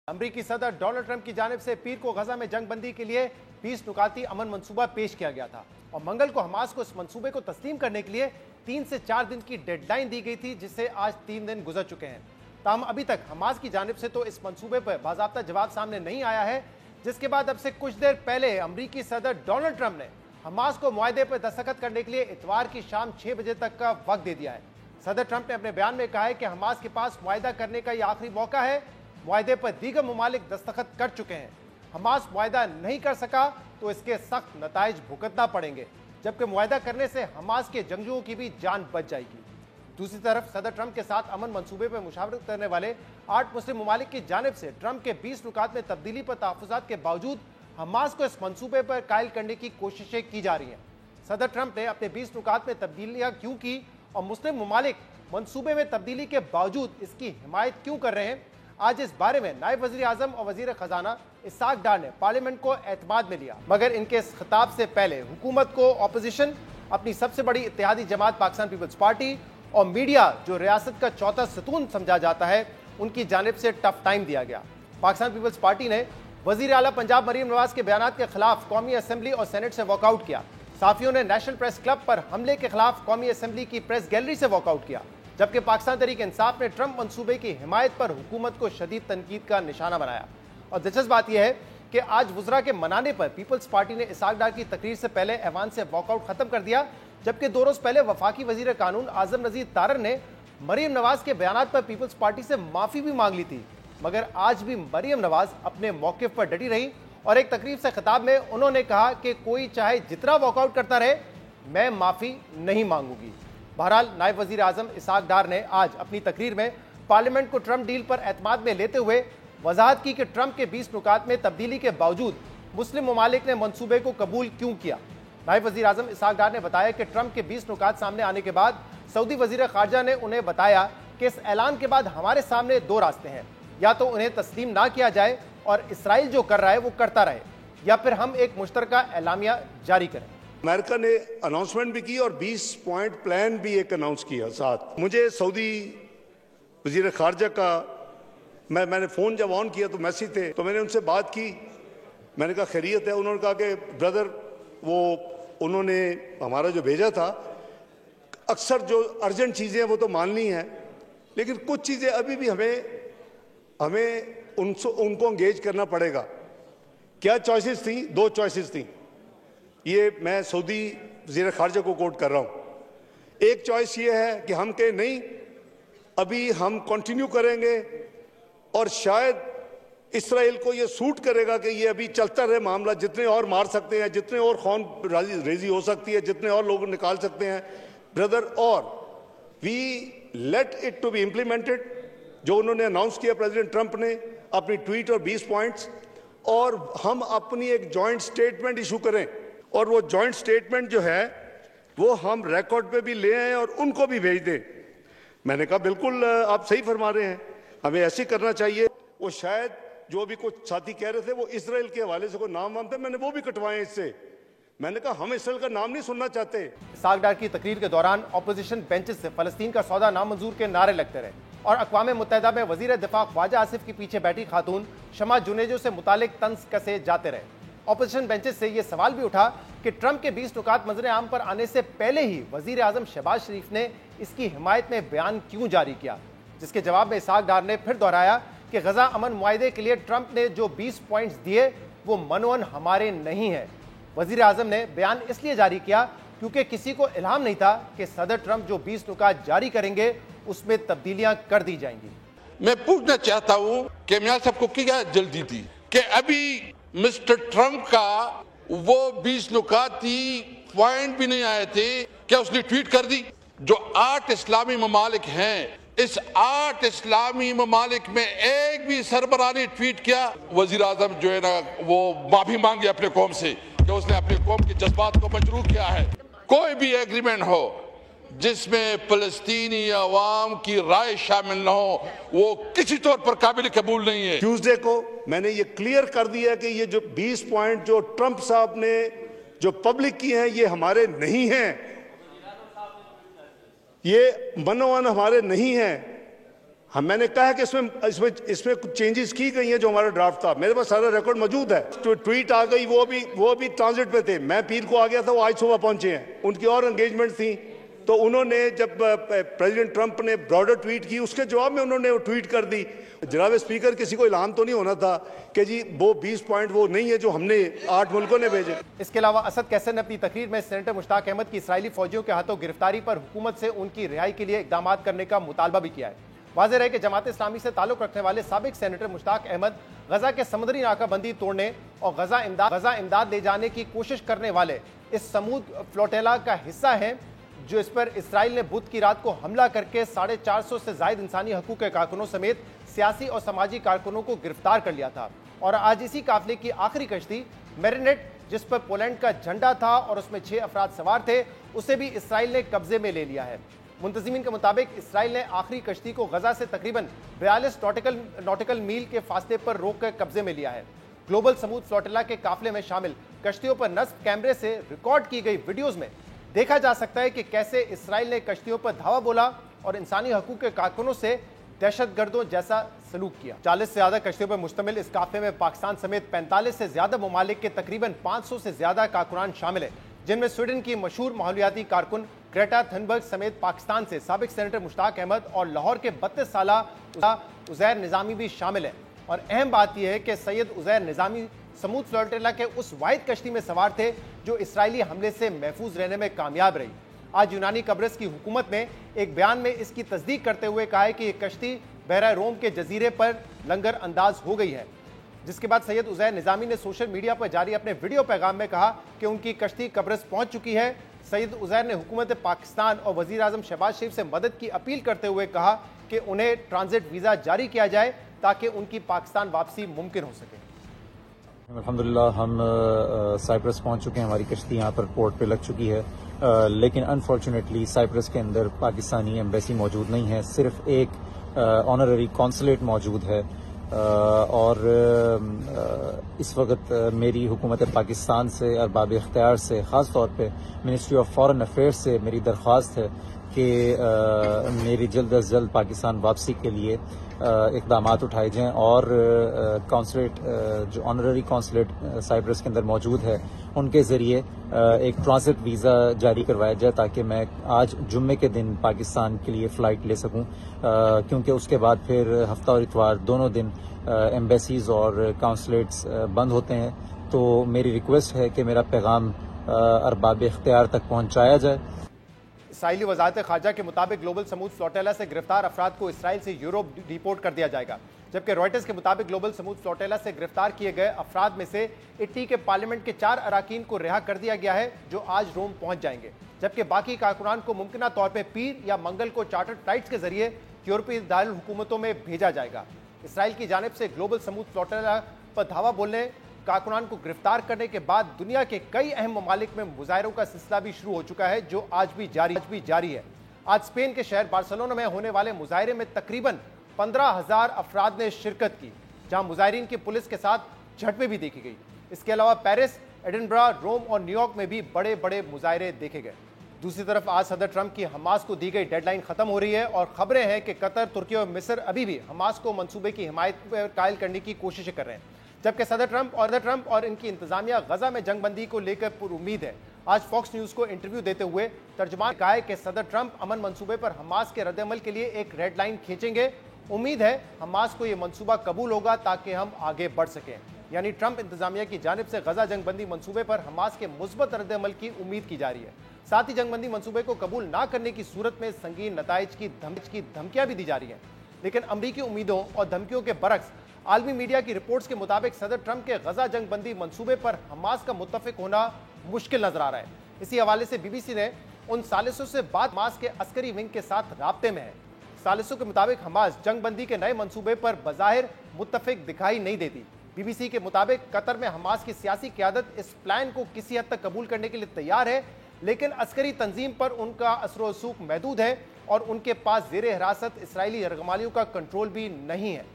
अमरीकी सदर Donald Trump की जानिब से पीर को गजा में जंग बंदी के लिए 20 नुकाती अमन मंसूबा पेश किया गया था और मंगल को हमास को इस मंसूबे को तस्लीम करने के लिए 3 से 4 दिन की डेडलाइन दी गई थी, जिससे आज 3 दिन गुजर चुके हैं। ताहम अभी तक हमास की जानिब से तो इस मंसूबे पर बाज़ाब्ता जवाब सामने नहीं आया है, जिसके बाद अब से कुछ देर पहले अमरीकी सदर डोनाल्ड ट्रंप ने हमास को मुआहदे पर दस्तखत करने के लिए इतवार की शाम 6 बजे तक का वक्त दे दिया है। सदर ट्रंप ने अपने बयान में कहा है कि हमास के पास मुआहदा करने का यह आखिरी मौका है। मुआहदे पर दीगर ममालिक दस्तखत कर चुके हैं। हमास मुआहदा नहीं कर सका तो इसके सख्त नताइज भुगतना पड़ेंगे, जबकि मुआहदा करने से हमास के जंगजुओं की भी जान बच जाएगी। दूसरी तरफ सदर ट्रंप के साथ अमन मंसूबे पर मुशावरत करने वाले 8 मुस्लिम ममालिक की जानिब से ट्रंप के 20 नुकात में तब्दीली पर तहफ़्फ़ुज़ात के बावजूद हमास को इस मंसूबे पर कायल करने की कोशिशें की जा रही हैं। सदर ट्रंप ने अपने 20 नुकात में तब्दीलियाँ क्यों की और मुस्लिम ममालिक मंसूबे में तब्दीली के बावजूद इसकी हिमायत क्यों कर रहे हैं, आज इस बारे में नायब वज़ीर आज़म और वज़ीर ख़जाना इसाक डार ने पार्लियामेंट को एतमाद में लिया। मगर इनके इस खिताब से पहले हुकूमत को ऑपोजिशन, अपनी सबसे बड़ी इत्तेहादी जमात पाकिस्तान पीपल्स पार्टी और मीडिया जो रियासत का चौथा सतून समझा जाता है, उनकी जानिब से टफ टाइम दिया गया। पाकिस्तान पीपल्स पार्टी ने वज़ीर आला पंजाब मरीम नवाज के बयान के खिलाफ कौमी असम्बली और सेनेट से वॉकआउट किया। साफियों ने नेशनल प्रेस क्लब पर हमले के खिलाफ कौमी असम्बली की प्रेस गैलरी से वॉकआउट किया, जबकि पाकिस्तान तहरीक इंसाफ ने ट्रंप मंसूबे की हिमायत पर हुकूमत को शदीद तनकीद का निशाना बनाया। और दिलचस्प बात यह है कि आज वुज़रा के मनाने पर पीपल्स पार्टी ने इसाक डार की तकरीर से पहले ऐवान से वॉकआउट खत्म कर दिया, जबकि 2 रोज पहले वफाकी वजीर कानून आजम नज़ीर तारर ने मरीम नवाज के बयान पर पीपल्स पार्टी से माफ़ी भी मांग ली थी। मगर आज भी मरीम नवाज अपने मौक़िफ़ पर डटी रही और एक तकरीर से खिताब में उन्होंने कहा कि कोई चाहे जितना वॉकआउट करता रहे, मैं माफ़ी नहीं मांगूंगी। बहरहाल नायब वज़ीर आज़म इसाक डार ने आज अपनी तकरीर में पार्लियामेंट को ट्रंप डील पर एतमाद में लेते हुए वजाहत की कि ट्रंप के 20 नुकात में तब्दीली के बावजूद मुस्लिम ममालिक ने मंसूबे को कबूल क्यों किया। नायब वज़ीर आज़म इसाक डार ने बताया कि ट्रंप के 20 नुकात सामने आने के बाद सऊदी वज़ीर ख़ारजा ने उन्हें बताया कि इस ऐलान के बाद हमारे सामने 2 रास्ते हैं, या तो उन्हें तस्लीम ना किया जाए और इसराइल जो कर रहा है वो करता रहे, या फिर हम एक मुश्तरका एलामिया जारी करें। अमेरिका ने अनाउंसमेंट भी की और 20 पॉइंट प्लान भी एक अनाउंस किया साथ। मुझे सऊदी वजीर खारजा का मैंने फ़ोन जब ऑन किया तो मैसेज थे, तो मैंने उनसे बात की। मैंने कहा खैरियत है। उन्होंने कहा कि ब्रदर वो उन्होंने हमारा जो भेजा था, अक्सर जो अर्जेंट चीज़ें हैं वो तो माननी हैं, लेकिन कुछ चीज़ें अभी भी हमें उनको एंगेज करना पड़ेगा। क्या चॉइसेस थी? 2 चॉइसेस थी। ये मैं सऊदी वज़ीर ख़ारजा को कोट कर रहा हूँ। एक चॉइस ये है कि हम कहें नहीं, अभी हम कंटिन्यू करेंगे और शायद इसराइल को ये सूट करेगा कि ये अभी चलता रहे मामला, जितने और मार सकते हैं, जितने और खून रेजी हो सकती है, जितने और लोग निकाल सकते हैं ब्रदर, और we let it to be implemented. जो उन्होंने अनाउंस किया प्रेसिडेंट ट्रंप ने अपनी ट्वीट और 20 पॉइंट्स, और हम अपनी एक जॉइंट स्टेटमेंट इशू करें, और वो जॉइंट स्टेटमेंट जो है वो हम रिकॉर्ड पे भी ले आए और उनको भी भेज दें। मैंने कहा बिल्कुल आप सही फरमा रहे हैं, हमें ऐसे करना चाहिए। वो शायद जो भी कुछ साथी कह रहे थे वो इसराइल के हवाले से कोई नाम वाम थे, मैंने वो भी कटवाए इससे। मैंने कहा हम इसराइल का नाम नहीं सुनना चाहते। इसाक डार की तकरीर के दौरान अपोजिशन बेंचेस से फ़लस्तीन का सौदा नामंजूर के नारे लगते रहे और अक़वाम मुत्तहिदा में वज़ीर दिफा ख्वाजा आसिफ के पीछे बैठी खातून शमा जुनेजो से मुतालिक तंज कसे जाते रहे। ऑपोजिशन बेंचेस से यह सवाल भी उठा कि ट्रंप के 20 नुकात मंजर आम पर आने से पहले ही वज़ीर आज़म शहबाज शरीफ ने इसकी हिमायत में बयान क्यों जारी किया, जिसके जवाब में इसाक डार ने फिर दोहराया कि गजा अमन मुआहदे के लिए ट्रंप ने जो 20 पॉइंट्स दिए वो मनोन हमारे नहीं है। वज़ीर आज़म ने बयान इसलिए जारी किया क्योंकि किसी को इल्हाम नहीं था कि सदर ट्रंप जो 20 नुकात जारी करेंगे उसमें तब्दीलियां कर दी जाएंगी। मैं पूछना चाहता हूं कि मियां साहब को क्या जल्दी थी कि अभी मिस्टर ट्रंप का वो 20 नुकाती पॉइंट भी नहीं आए थे, क्या उसने ट्वीट कर दी? जो 8 इस्लामी ममालिक हैं, इस 8 इस्लामी ममालिक में एक भी सरबराह ने ट्वीट किया? वजीर आजम जो है ना वो माफी मांगे अपने कौम से कि उसने अपनी कौम के जज्बात को मजरूह किया है। कोई भी एग्रीमेंट हो जिसमें फ़लस्तीनी अवाम की राय शामिल न हो, वो किसी तौर पर काबिल कबूल नहीं है। ट्यूसडे को मैंने ये क्लियर कर दिया कि ये जो 20 पॉइंट जो ट्रंप साहब ने जो पब्लिक की हैं ये हमारे नहीं हैं, ये मनोवन हमारे नहीं हैं। मैंने कहा है कि इसमें कुछ चेंजेस की गई हैं। जो हमारा ड्राफ्ट था, मेरे पास सारा रिकॉर्ड मौजूद है। तो ट्वीट आ गई, वो भी ट्रांजिट पे थे। मैं पीर को आ गया था, वो आज सुबह पहुंचे हैं। उनकी और एंगेजमेंट थी। तो उन्होंने जब प्रेसिडेंट ट्रंप ने ब्रॉडर ट्वीट की, उसके जवाब में उन्होंने वो ट्वीट कर दी। जनाब स्पीकर, किसी को इल्हाम तो नहीं होना था कि जी वो 20 पॉइंट वो नहीं है जो हमने 8 मुल्कों ने भेजे। इसके अलावा असद कैसर ने अपनी तकरीर में सेनेटर मुश्ताक अहमद की इसराइली फौजियों के हाथों गिरफ्तारी पर हुकूमत से उनकी रिहाई के लिए इकदाम करने का मुतालबा भी किया है। वाज़ेह रहे कि जमात इस्लामी से ताल्लुक रखने वाले साबिक सेनेटर मुश्ताक अहमद गजा के समुद्री नाकाबंदी तोड़ने और गजा इमदाद ले जाने की कोशिश करने वाले इस समूद फ्लोटेला का हिस्सा है, जो इस पर इसराइल ने बुध की रात को हमला करके 450 से ज्यादा इंसानी हकूक के कारकुनों समेत सियासी और समाजी कारकुनों को गिरफ्तार कर लिया था। और आज इसी काफिले की आखिरी कश्ती मेरिनेट, जिस पर पोलैंड का झंडा था और उसमें 6 अफराद सवार थे, उसे भी इसराइल ने कब्जे में ले लिया है। मुंतजिमीन के मुताबिक इसराइल ने आखिरी कश्ती को गजा से तकरीबन 42 नॉटिकल मील के फासले पर रोक कर कब्जे में लिया है। ग्लोबल समूद फ्लोटिला के काफिले में शामिल कश्तियों पर नस्ब कैमरे से रिकॉर्ड की गई वीडियोज में देखा जा सकता है कि कैसे इसराइल ने कश्तियों पर धावा बोला और इंसानी हकूक के कारकुनों से दहशतगर्दों जैसा सलूक किया। 40 से ज्यादा कश्तियों पर मुश्तमिल इस काफिले में पाकिस्तान समेत 45 से ज्यादा ममालिक के तकरीबन 500 से ज्यादा कारकुनान शामिल है, जिनमें स्वीडन की मशहूर माहौलियाती कारकुन ग्रेटा थनबर्ग समेत पाकिस्तान से साबिक सेनेटर मुश्ताक अहमद और लाहौर के 32 साला उज़ैर निज़ामी भी शामिल है। और अहम बात यह है कि सैयद उज़ैर निज़ामी समूद फ्लोटिला के उस वाहिद कश्ती में सवार थे जो इसराइली हमले से महफूज रहने में कामयाब रही। आज यूनानी कब्रस की हुकूमत ने एक बयान में इसकी तस्दीक करते हुए कहा है कि यह कश्ती बहरा रोम के जजीरे पर लंगर अंदाज हो गई है, जिसके बाद सैयद उज़ैर निज़ामी ने सोशल मीडिया पर जारी अपने वीडियो पैगाम में कहा कि उनकी कश्ती कब्रस पहुंच चुकी है। सैयद उज़ैर ने हुकूमत पाकिस्तान और वज़ीर आज़म शहबाज शरीफ से मदद की अपील करते हुए कहा कि उन्हें ट्रांजिट वीज़ा जारी किया जाए ताकि उनकी पाकिस्तान वापसी मुमकिन हो सके। अल्हम्दुलिल्लाह हम साइप्रस पहुंच चुके हैं। हमारी कश्ती यहाँ पर पोर्ट पे लग चुकी है, लेकिन अनफॉर्चुनेटली साइप्रस के अंदर पाकिस्तानी एम्बेसी मौजूद नहीं है। सिर्फ एक ऑनररी कॉन्सुलेट मौजूद है। और इस वक्त मेरी हुकूमत पाकिस्तान से अरबाब इख्तियार से, ख़ास तौर पे मिनिस्ट्री ऑफ फॉरेन अफेयर्स से मेरी दरख्वास्त है कि मेरी जल्द अज जल्द पाकिस्तान वापसी के लिए इक़दामात उठाए जाएँ और कॉन्सुलेट जो ऑनररी कॉन्सुलेट साइप्रस के अंदर मौजूद है उनके ज़रिए एक ट्रांजिट वीज़ा जारी करवाया जाए ताकि मैं आज जुम्मे के दिन पाकिस्तान के लिए फ़्लाइट ले सकूं, क्योंकि उसके बाद फिर हफ्ता और इतवार दोनों दिन एम्बेसीज़ और कॉन्सुलेट्स बंद होते हैं। तो मेरी रिक्वेस्ट है कि मेरा पैगाम अरबाब इख्तियार तक पहुँचाया जाए। इसराइली वज़ारत ख़ारजा के मुताबिक ग्लोबल समूद फ्लोटिला से गिरफ्तार अफराद को इसराइल से यूरोप डिपोर्ट कर दिया जाएगा, जबकि रॉयटर्स के मुताबिक ग्लोबल समूद फ्लोटिला से गिरफ्तार किए गए अफराद में से इटली के पार्लियामेंट के 4 अराकीन को रिहा कर दिया गया है, जो आज रोम पहुंच जाएंगे, जबकि बाकी कारकुनान को मुमकिना तौर पर पीर या मंगल को चार्टर्ड फ्लाइट्स के जरिए यूरोपीय दारुल हुकूमतों में भेजा जाएगा। इसराइल की जानिब से ग्लोबल समूद फ्लोटिला पर धावा बोलने, कारकुनान को गिरफ्तार करने के बाद दुनिया के कई अहम ममालिक में मुजाहरों का सिलसिला भी शुरू हो चुका है, जो आज भी जारी है। आज स्पेन के शहर बार्सिलोना में होने वाले मुजाहरे में तकरीबन 15,000 अफराद ने शिरकत की, जहां मुजाहरीन की पुलिस के साथ झड़पें भी देखी गई। इसके अलावा पेरिस, एडिनबरा, रोम और न्यूयॉर्क में भी बड़े बड़े मुजाहरे देखे गए। दूसरी तरफ आज सदर ट्रंप की हमास को दी गई डेडलाइन खत्म हो रही है और खबरें हैं कि कतर, तुर्की और मिस्र अभी भी हमास को मंसूबे की हिमायत पर कायल करने की कोशिशें कर रहे हैं, जबकि सदर ट्रंप और इनकी इंतजामिया गजा में जंगबंदी को लेकर पुरुम्मीद है। आज फॉक्स न्यूज को इंटरव्यू देते हुए तर्जुमान ने कहा है कि सदर ट्रंप अमन मंसूबे पर हमास के रद्दअमल के लिए एक रेड लाइन खींचेंगे। उम्मीद है हमास को यह मंसूबा कबूल होगा ताकि हम आगे बढ़ सकें। यानी ट्रंप इंतजामिया की जानिब से गजा जंगबंदी मंसूबे पर हमास के मुस्बत रद्दअमल की उम्मीद की जा रही है। साथ ही जंगबंदी मंसूबे को कबूल ना करने की सूरत में संगीन नताइज की धमकियां भी दी जा रही हैं। लेकिन अमरीकी उम्मीदों और धमकियों के बरक्स आलमी मीडिया की रिपोर्ट्स के मुताबिक सदर ट्रंप के गजा जंगबंदी मंसूबे पर हमास का मुत्तफिक होना मुश्किल नजर आ रहा है। इसी हवाले से बीबीसी ने उन सालिसों से बात हमास के अस्करी विंग के साथ राब्ते में है। सालिसों के मुताबिक हमास जंगबंदी के नए मंसूबे पर बज़ाहिर मुत्तफिक दिखाई नहीं देती। बीबीसी के मुताबिक कतर में हमास की सियासी क़यादत इस प्लान को किसी हद तक कबूल करने के लिए तैयार है, लेकिन अस्करी तंजीम पर उनका असर रसूख महदूद है और उनके पास ज़ेर हिरासत इसराइली यरगमालियों का कंट्रोल भी नहीं है।